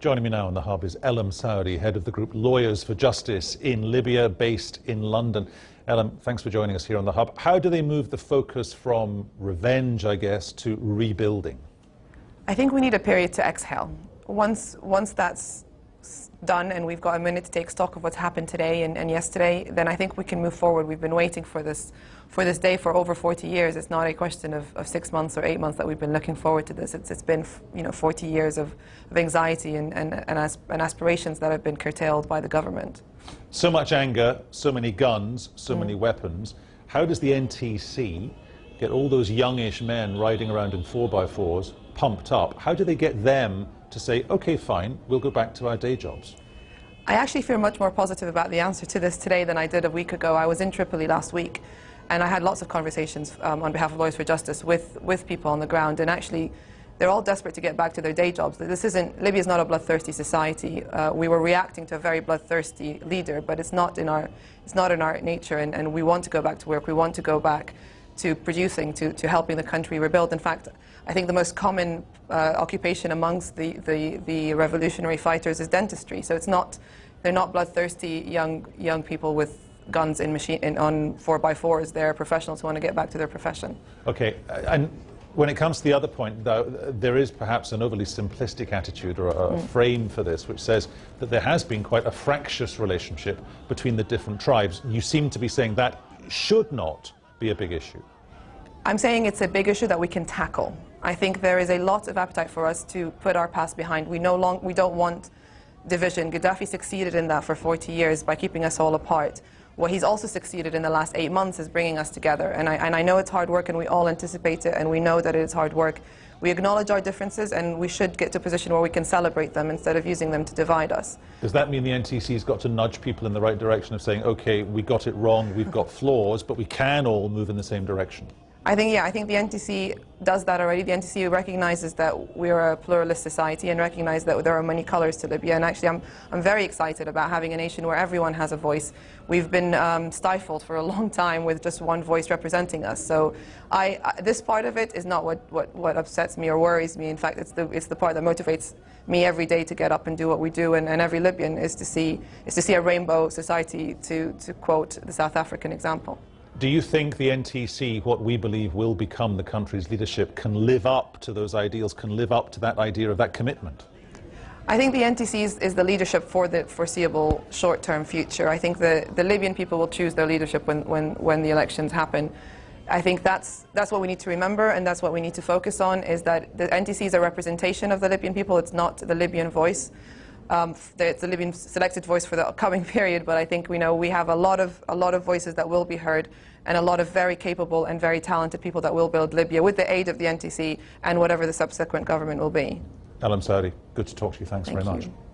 Joining me now on the Hub is Elam Saudi, head of the group Lawyers for Justice in Libya, based in London. Elam, thanks for joining us here on the Hub. How do they move the focus from revenge, I guess, to rebuilding? I think we need a period to exhale. Once that's done and we've got a minute to take stock of what's happened today and yesterday, then I think we can move forward. We've been waiting for this day for over 40 years. It's not a question of 6 months or 8 months that we've been looking forward to this. It's been 40 years of anxiety and aspirations that have been curtailed by the government. So much anger, so many guns, so many weapons. How does the NTC get all those youngish men riding around in 4x4s pumped up? How do they get them to say, okay, fine, we'll go back to our day jobs? I actually feel much more positive about the answer to this today than I did a week ago. I was in Tripoli last week, and I had lots of conversations on behalf of Lawyers for Justice with people on the ground, and actually they're all desperate to get back to their day jobs. Libya is not a bloodthirsty society. We were reacting to a very bloodthirsty leader, but it's not in our nature, and we want to go back to work. We want to go back to producing, to helping the country rebuild. In fact, I think the most common occupation amongst the revolutionary fighters is dentistry. So they're not bloodthirsty young people with guns on 4x4s. They're professionals who want to get back to their profession. Okay, and when it comes to the other point, though, there is perhaps an overly simplistic attitude or a frame for this, which says that there has been quite a fractious relationship between the different tribes. You seem to be saying that should not be a big issue. I'm saying it's a big issue that we can tackle. I think there is a lot of appetite for us to put our past behind. We don't want division. Gaddafi succeeded in that for 40 years by keeping us all apart. What he's also succeeded in the last 8 months is bringing us together. And I know it's hard work, and we all anticipate it, and we know that it is hard work. We acknowledge our differences, and we should get to a position where we can celebrate them instead of using them to divide us. Does that mean the NTC's got to nudge people in the right direction of saying, okay, we got it wrong, we've got flaws, but we can all move in the same direction? I think the NTC does that already. The NTC recognizes that we're a pluralist society and recognizes that there are many colors to Libya. And actually, I'm very excited about having a nation where everyone has a voice. We've been stifled for a long time with just one voice representing us. So this part of it is not what upsets me or worries me. In fact, it's the part that motivates me every day to get up and do what we do. And every Libyan is to see a rainbow society, to quote the South African example. Do you think the NTC, what we believe will become the country's leadership, can live up to those ideals, can live up to that idea of that commitment? I think the NTC is the leadership for the foreseeable short-term future. I think the Libyan people will choose their leadership when the elections happen. I think that's what we need to remember, and that's what we need to focus on, is that the NTC is a representation of the Libyan people. It's not the Libyan voice. It's the Libyan selected voice for the upcoming period, but I think we have a lot of voices that will be heard, and a lot of very capable and very talented people that will build Libya with the aid of the NTC and whatever the subsequent government will be. Elam Saudi, good to talk to you. Thanks very much. Thank you.